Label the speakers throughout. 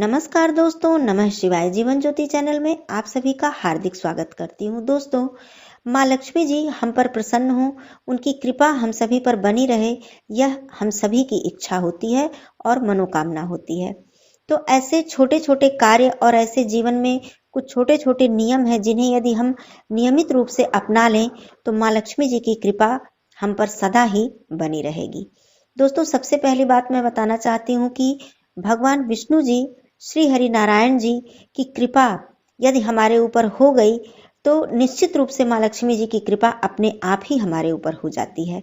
Speaker 1: नमस्कार दोस्तों, नमः शिवाय जीवन ज्योति चैनल में आप सभी का हार्दिक स्वागत करती हूँ। दोस्तों, माँ लक्ष्मी जी हम पर प्रसन्न हो, उनकी कृपा हम सभी पर बनी रहे, यह हम सभी की इच्छा होती है और मनोकामना होती है। तो ऐसे छोटे छोटे कार्य और ऐसे जीवन में कुछ छोटे छोटे नियम हैं जिन्हें यदि हम नियमित रूप से अपना लें तो माँ लक्ष्मी जी की कृपा हम पर सदा ही बनी रहेगी। दोस्तों, सबसे पहली बात मैं बताना चाहती हूँ कि भगवान विष्णु जी, श्री हरि नारायण जी की कृपा यदि हमारे ऊपर हो गई तो निश्चित रूप से माँ लक्ष्मी जी की कृपा अपने आप ही हमारे ऊपर हो जाती है।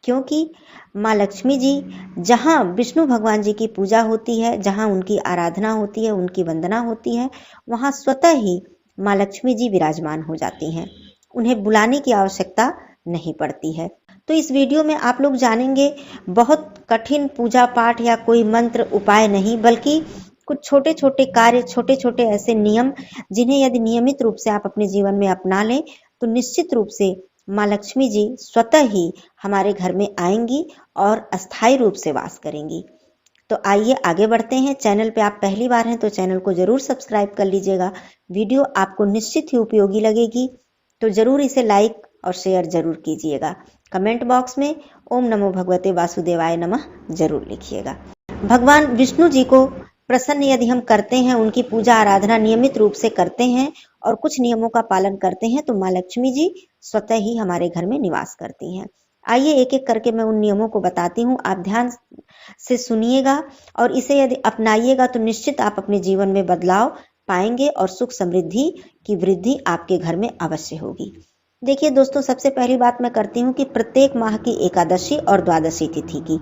Speaker 1: क्योंकि माँ लक्ष्मी जी, जहाँ विष्णु भगवान जी की पूजा होती है, जहाँ उनकी आराधना होती है, उनकी वंदना होती है, वहाँ स्वतः ही माँ लक्ष्मी जी विराजमान हो जाती हैं। उन्हें बुलाने की आवश्यकता नहीं पड़ती है। तो इस वीडियो में आप लोग जानेंगे बहुत कठिन पूजा पाठ या कोई मंत्र उपाय नहीं, बल्कि कुछ छोटे छोटे कार्य, छोटे छोटे ऐसे नियम जिन्हें यदि नियमित रूप से आप अपने जीवन में अपना लें तो निश्चित रूप से माँ लक्ष्मी जी स्वतः ही हमारे घर में आएंगी और अस्थायी रूप से वास करेंगी। तो आइए आगे बढ़ते हैं। चैनल पे आप पहली बार हैं तो चैनल को जरूर सब्सक्राइब कर लीजिएगा। वीडियो आपको निश्चित ही उपयोगी लगेगी तो जरूर इसे लाइक और शेयर जरूर कीजिएगा। कमेंट बॉक्स में ओम नमो भगवते वासुदेवाय नमः जरूर लिखिएगा। भगवान विष्णु जी को प्रसन्न यदि हम करते हैं, उनकी पूजा आराधना नियमित रूप से करते हैं और कुछ नियमों का पालन करते हैं तो माँ लक्ष्मी जी स्वतः ही हमारे घर में निवास करती हैं। आइए एक एक करके मैं उन नियमों को बताती हूँ, आप ध्यान से सुनिएगा और इसे यदि अपनाइएगा तो निश्चित आप अपने जीवन में बदलाव पाएंगे और सुख समृद्धि की वृद्धि आपके घर में अवश्य होगी। देखिए दोस्तों, सबसे पहली बात मैं करती हूँ कि प्रत्येक माह की एकादशी और द्वादशी तिथि की,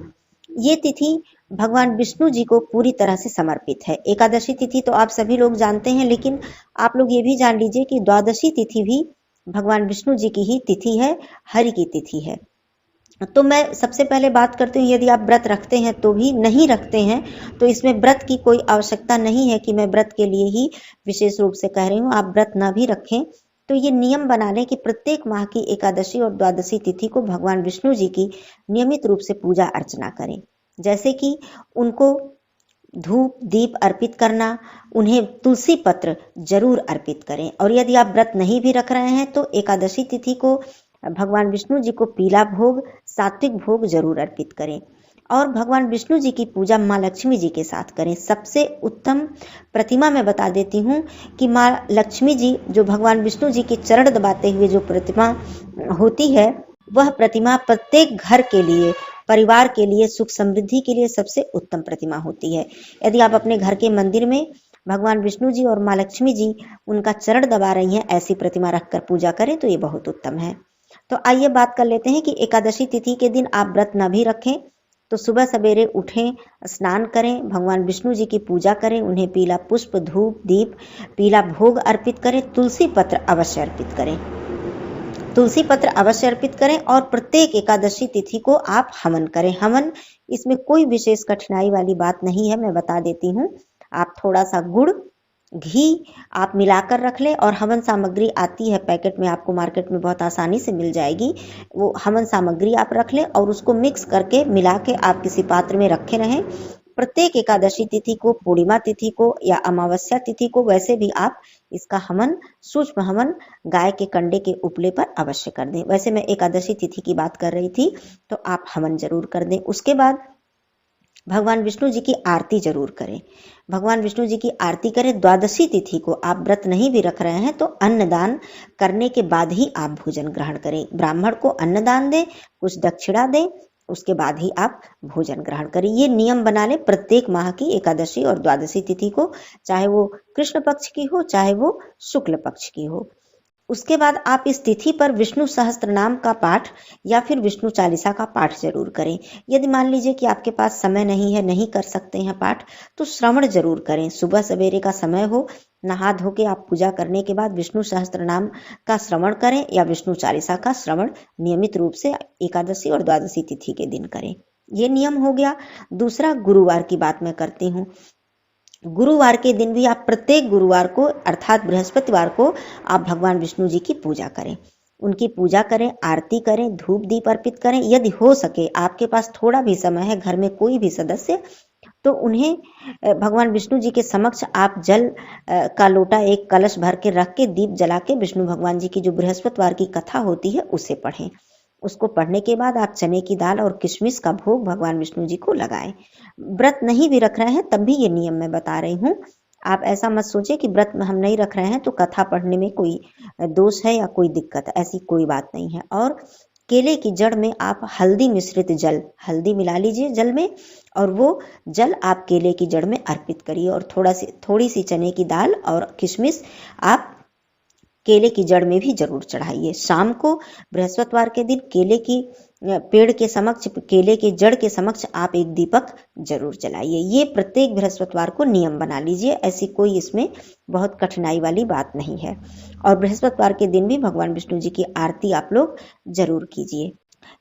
Speaker 1: ये तिथि भगवान विष्णु जी को पूरी तरह से समर्पित है। एकादशी तिथि तो आप सभी लोग जानते हैं, लेकिन आप लोग ये भी जान लीजिए कि द्वादशी तिथि भी भगवान विष्णु जी की ही तिथि है, हरि की तिथि है। तो मैं सबसे पहले बात करती हूँ, यदि आप व्रत रखते हैं तो भी, नहीं रखते हैं तो इसमें व्रत की कोई आवश्यकता नहीं है कि मैं व्रत के लिए ही विशेष रूप से कह रही हूँ। आप व्रत ना भी रखें तो ये नियम बना लें कि प्रत्येक माह की एकादशी और द्वादशी तिथि को भगवान विष्णु जी की नियमित रूप से पूजा अर्चना करें। जैसे कि उनको धूप दीप अर्पित करना, उन्हें तुलसी पत्र जरूर अर्पित करें। और यदि आप व्रत नहीं भी रख रहे हैं तो एकादशी तिथि को भगवान विष्णु जी को पीला भोग, सात्विक भोग जरूर अर्पित करें। और भगवान विष्णु जी की पूजा माँ लक्ष्मी जी के साथ करें। सबसे उत्तम प्रतिमा मैं बता देती हूँ कि माँ लक्ष्मी जी, जो भगवान विष्णु जी के चरण दबाते हुए जो प्रतिमा होती है, वह प्रतिमा प्रत्येक घर के लिए, परिवार के लिए, सुख समृद्धि के लिए सबसे उत्तम प्रतिमा होती है। यदि आप अपने घर के मंदिर में भगवान विष्णु जी और माँ लक्ष्मी जी उनका चरण दबा रही हैं, ऐसी प्रतिमा रखकर पूजा करें तो ये बहुत उत्तम है। तो आइए बात कर लेते हैं कि एकादशी तिथि के दिन आप व्रत न भी रखें तो सुबह सवेरे उठें, स्नान करें, भगवान विष्णु जी की पूजा करें, उन्हें पीला पुष्प, धूप दीप, पीला भोग अर्पित करें, तुलसी पत्र अवश्य अर्पित करें, तुलसी पत्र अवश्य अर्पित करें। और प्रत्येक एकादशी तिथि को आप हवन करें। हवन, इसमें कोई विशेष कठिनाई वाली बात नहीं है, मैं बता देती हूँ। आप थोड़ा सा गुड़, घी आप मिलाकर रख लें और हवन सामग्री आती है पैकेट में, आपको मार्केट में बहुत आसानी से मिल जाएगी। वो हवन सामग्री आप रख लें और उसको मिक्स करके मिला के आप किसी पात्र में रखे रहें। प्रत्येक एकादशी तिथि को, पूर्णिमा तिथि को या अमावस्या तिथि को, वैसे भी आप इसका हवन, सूक्ष्म हवन गाय के कंडे के उपले पर अवश्य कर दें। वैसे मैं एकादशी तिथि की बात कर रही थी तो आप हवन जरूर कर दें। उसके बाद भगवान विष्णु जी की आरती जरूर करें। भगवान विष्णु जी की आरती करें। द्वादशी तिथि को आप व्रत नहीं भी रख रहे हैं तो अन्नदान करने के बाद ही आप भोजन ग्रहण करें। ब्राह्मण को अन्नदान दें, कुछ दक्षिणा दें, उसके बाद ही आप भोजन ग्रहण करें। ये नियम बना लें प्रत्येक माह की एकादशी और द्वादशी तिथि को, चाहे वो कृष्ण पक्ष की हो, चाहे वो शुक्ल पक्ष की हो। उसके बाद आप इस तिथि पर विष्णु सहस्त्र नाम का पाठ या फिर विष्णु चालीसा का पाठ जरूर करें। यदि मान लीजिए कि आपके पास समय नहीं है, नहीं कर सकते हैं पाठ, तो श्रवण जरूर करें। सुबह सवेरे का समय हो, नहा धो के आप पूजा करने के बाद विष्णु सहस्त्र नाम का श्रवण करें या विष्णु चालीसा का श्रवण नियमित रूप से एकादशी और द्वादशी तिथि के दिन करें। ये नियम हो गया। दूसरा, गुरुवार की बात मैं करती हूँ। गुरुवार के दिन भी आप प्रत्येक गुरुवार को, अर्थात बृहस्पतिवार को, आप भगवान विष्णु जी की पूजा करें, उनकी पूजा करें, आरती करें, धूप दीप अर्पित करें। यदि हो सके, आपके पास थोड़ा भी समय है, घर में कोई भी सदस्य तो उन्हें भगवान विष्णु जी के समक्ष आप जल का लोटा एक कलश भर के रख के दीप जला के विष्णु भगवान जी की जो बृहस्पतिवार की कथा होती है उसे पढ़ें। उसको पढ़ने के बाद आप चने की दाल और किशमिश का भोग भगवान विष्णु जी को लगाएं। व्रत नहीं भी रख रहे हैं तब भी ये नियम मैं बता रही हूँ। आप ऐसा मत सोचे कि व्रत हम नहीं रख रहे हैं तो कथा पढ़ने में कोई दोष है या कोई दिक्कत, ऐसी कोई बात नहीं है। और केले की जड़ में आप हल्दी मिश्रित जल, हल्दी मिला लीजिए जल में और वो जल आप केले की जड़ में अर्पित करिए और थोड़ी सी चने की दाल और किशमिश आप केले की जड़ में भी जरूर चढ़ाइए। शाम को बृहस्पतिवार के दिन केले की पेड़ के समक्ष, केले के जड़ के समक्ष आप एक दीपक जरूर जलाइए। ये प्रत्येक बृहस्पतिवार को नियम बना लीजिए, ऐसी कोई इसमें बहुत कठिनाई वाली बात नहीं है। और बृहस्पतिवार के दिन भी भगवान विष्णु जी की आरती आप लोग जरूर कीजिए।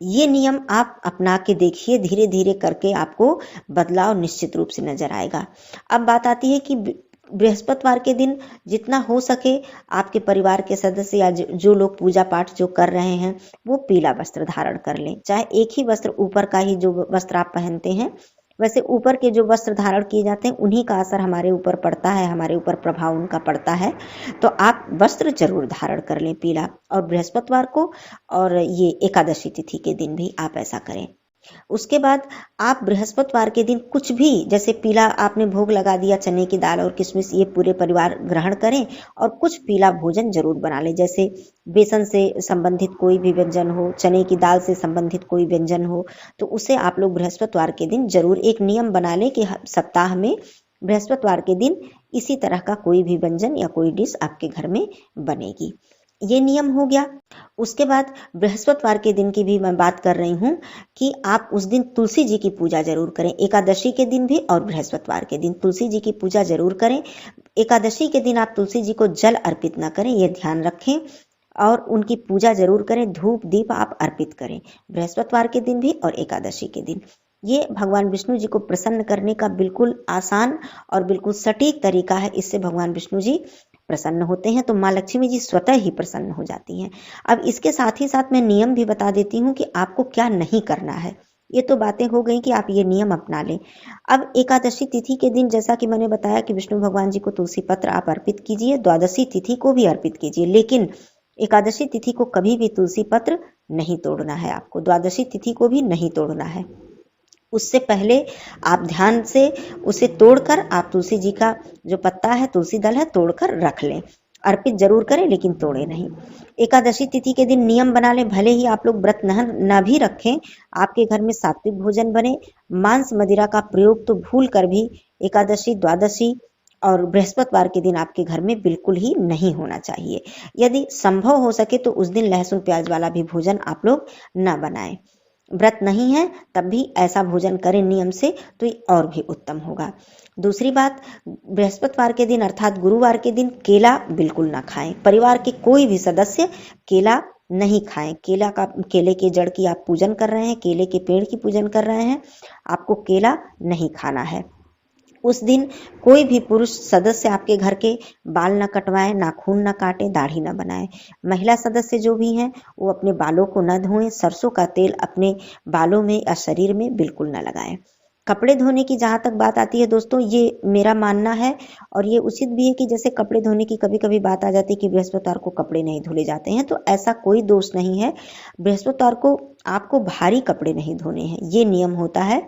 Speaker 1: ये नियम आप अपना के देखिए, धीरे धीरे करके आपको बदलाव निश्चित रूप से नजर आएगा। अब बात आती है कि बृहस्पतिवार के दिन जितना हो सके आपके परिवार के सदस्य या जो लोग पूजा पाठ जो कर रहे हैं वो पीला वस्त्र धारण कर लें। चाहे एक ही वस्त्र, ऊपर का ही जो वस्त्र आप पहनते हैं, वैसे ऊपर के जो वस्त्र धारण किए जाते हैं उन्हीं का असर हमारे ऊपर पड़ता है, हमारे ऊपर प्रभाव उनका पड़ता है। तो आप वस्त्र जरूर धारण कर लें पीला, और बृहस्पतिवार को और ये एकादशी तिथि के दिन भी आप ऐसा करें। उसके बाद आप बृहस्पतिवार के दिन कुछ भी, जैसे पीला आपने भोग लगा दिया, चने की दाल और किशमिश, ये पूरे परिवार ग्रहण करें और कुछ पीला भोजन जरूर बना लें। जैसे बेसन से संबंधित कोई भी व्यंजन हो, चने की दाल से संबंधित कोई व्यंजन हो, तो उसे आप लोग बृहस्पतिवार के दिन जरूर एक नियम बना लें कि सप्ताह में बृहस्पतिवार के दिन इसी तरह का कोई भी व्यंजन या कोई डिश आपके घर में बनेगी। ये नियम हो गया। उसके बाद बृहस्पतिवार के दिन की भी मैं बात कर रही हूँ कि आप उस दिन तुलसी जी की पूजा जरूर करें। एकादशी के दिन भी और बृहस्पतिवार के दिन तुलसी जी की पूजा जरूर करें। एकादशी के दिन आप तुलसी जी को जल अर्पित ना करें, ये ध्यान रखें, और उनकी पूजा जरूर करें, धूप दीप आप अर्पित करें बृहस्पतिवार के दिन भी और एकादशी के दिन। ये भगवान विष्णु जी को प्रसन्न करने का बिल्कुल आसान और बिल्कुल सटीक तरीका है। इससे भगवान विष्णु जी प्रसन्न होते हैं तो माँ लक्ष्मी जी स्वतः ही प्रसन्न हो जाती हैं। अब इसके साथ ही साथ मैं नियम भी बता देती हूँ कि आपको क्या नहीं करना है। ये तो बातें हो गई कि आप ये नियम अपना लें। अब एकादशी तिथि के दिन जैसा कि मैंने बताया कि विष्णु भगवान जी को तुलसी पत्र आप अर्पित कीजिए, द्वादशी तिथि को भी अर्पित कीजिए, लेकिन एकादशी तिथि को कभी भी तुलसी पत्र नहीं तोड़ना है आपको, द्वादशी तिथि को भी नहीं तोड़ना है। उससे पहले आप ध्यान से उसे तोड़कर आप तुलसी जी का जो पत्ता है, तुलसी दल है, तोड़कर रख लें। अर्पित जरूर करें लेकिन तोड़े नहीं। एकादशी तिथि के दिन नियम बना लें, भले ही आप लोग व्रत न भी रखें, आपके घर में सात्विक भोजन बने। मांस मदिरा का प्रयोग तो भूल कर भी एकादशी, द्वादशी और बृहस्पतिवार के दिन आपके घर में बिल्कुल ही नहीं होना चाहिए। यदि संभव हो सके तो उस दिन लहसुन प्याज वाला भी भोजन आप लोग न बनाएं। व्रत नहीं है तब भी ऐसा भोजन करें नियम से, तो ये और भी उत्तम होगा। दूसरी बात, बृहस्पतिवार के दिन अर्थात गुरुवार के दिन केला बिल्कुल ना खाएं। परिवार के कोई भी सदस्य केला नहीं खाएं। केले के जड़ की आप पूजन कर रहे हैं, केले के पेड़ की पूजन कर रहे हैं, आपको केला नहीं खाना है। उस दिन कोई भी पुरुष सदस्य आपके घर के बाल न कटवाएं, नाखून न काटे, दाढ़ी न बनाए। महिला सदस्य जो भी हैं वो अपने बालों को न धोएं, सरसों का तेल अपने बालों में या शरीर में बिल्कुल न लगाएं। कपड़े धोने की जहां तक बात आती है दोस्तों, ये मेरा मानना है और ये उचित भी है कि जैसे कपड़े धोने की कभी कभी बात आ जाती है कि बृहस्पतिवार को कपड़े नहीं धुले जाते हैं, तो ऐसा कोई दोष नहीं है। बृहस्पतिवार को आपको भारी कपड़े नहीं धोने हैं। ये नियम होता है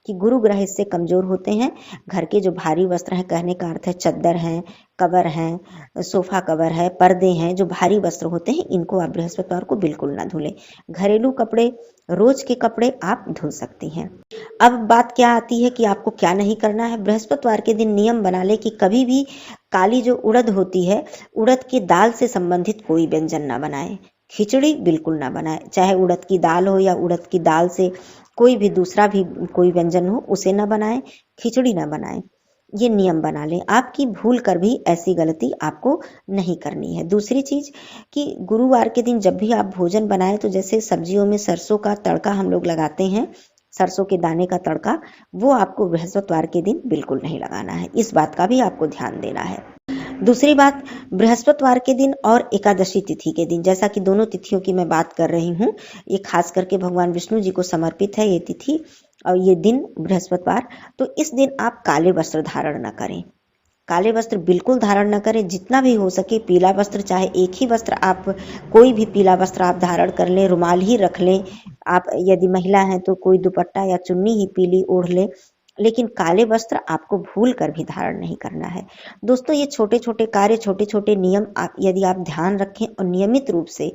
Speaker 1: कि गुरु ग्रह इससे कमजोर होते हैं। घर के जो भारी वस्त्र हैं, कहने का अर्थ है चद्दर हैं, कवर हैं, सोफा कवर है, पर्दे हैं, जो भारी वस्त्र होते हैं, इनको आप बृहस्पतिवार को बिल्कुल ना धुलें। घरेलू कपड़े, रोज के कपड़े आप धुल सकती हैं। अब बात क्या आती है कि आपको क्या नहीं करना है। बृहस्पतिवार के दिन नियम बना ले कि कभी भी काली जो उड़द होती है, उड़द की दाल से संबंधित कोई व्यंजन ना बनाए। खिचड़ी बिल्कुल ना बनाए, चाहे उड़द की दाल हो या उड़द की दाल से कोई भी दूसरा भी कोई व्यंजन हो, उसे ना बनाएं। खिचड़ी ना बनाएं। ये नियम बना लें। आपकी भूल कर भी ऐसी गलती आपको नहीं करनी है। दूसरी चीज कि गुरुवार के दिन जब भी आप भोजन बनाएं तो जैसे सब्जियों में सरसों का तड़का हम लोग लगाते हैं, सरसों के दाने का तड़का, वो आपको बृहस्पतिवार के दिन बिल्कुल नहीं लगाना है। इस बात का भी आपको ध्यान देना है। दूसरी बात, बृहस्पतिवार के दिन और एकादशी तिथि के दिन, जैसा कि दोनों तिथियों की मैं बात कर रही हूँ, ये खास करके भगवान विष्णु जी को समर्पित है ये तिथि। और ये दिन बृहस्पतिवार, तो इस दिन आप काले वस्त्र धारण न करें। काले वस्त्र बिल्कुल धारण न करें। जितना भी हो सके पीला वस्त्र, चाहे एक ही वस्त्र आप, कोई भी पीला वस्त्र आप धारण कर लें, रुमाल ही रख लें। आप यदि महिला हैं तो कोई दुपट्टा या चुन्नी ही पीली ओढ़ लें, लेकिन काले वस्त्र आपको भूल कर भी धारण नहीं करना है। दोस्तों, ये छोटे छोटे कार्य, छोटे छोटे नियम यदि आप ध्यान रखें और नियमित रूप से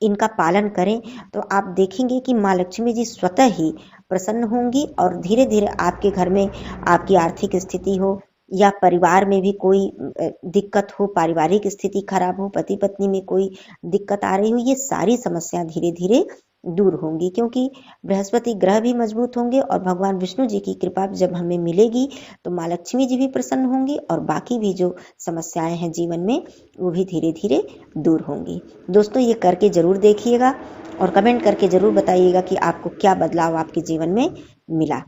Speaker 1: इनका पालन करें, तो आप देखेंगे कि माँ लक्ष्मी जी स्वतः ही प्रसन्न होंगी और धीरे धीरे आपके घर में आपकी आर्थिक स्थिति हो या परिवार में भी कोई दिक्कत हो, पारिवारिक स्थिति खराब हो, पति पत्नी में कोई दिक्कत आ रही हो, ये सारी समस्याएं धीरे धीरे दूर होंगी, क्योंकि बृहस्पति ग्रह भी मजबूत होंगे और भगवान विष्णु जी की कृपा जब हमें मिलेगी तो माँ लक्ष्मी जी भी प्रसन्न होंगी और बाकी भी जो समस्याएं हैं जीवन में वो भी धीरे धीरे दूर होंगी। दोस्तों, ये करके जरूर देखिएगा और कमेंट करके जरूर बताइएगा कि आपको क्या बदलाव आपके जीवन में मिला।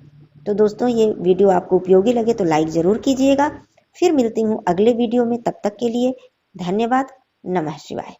Speaker 1: तो दोस्तों, ये वीडियो आपको उपयोगी लगे तो लाइक जरूर कीजिएगा। फिर मिलती हूँ अगले वीडियो में, तब तक के लिए धन्यवाद। नमः शिवाय।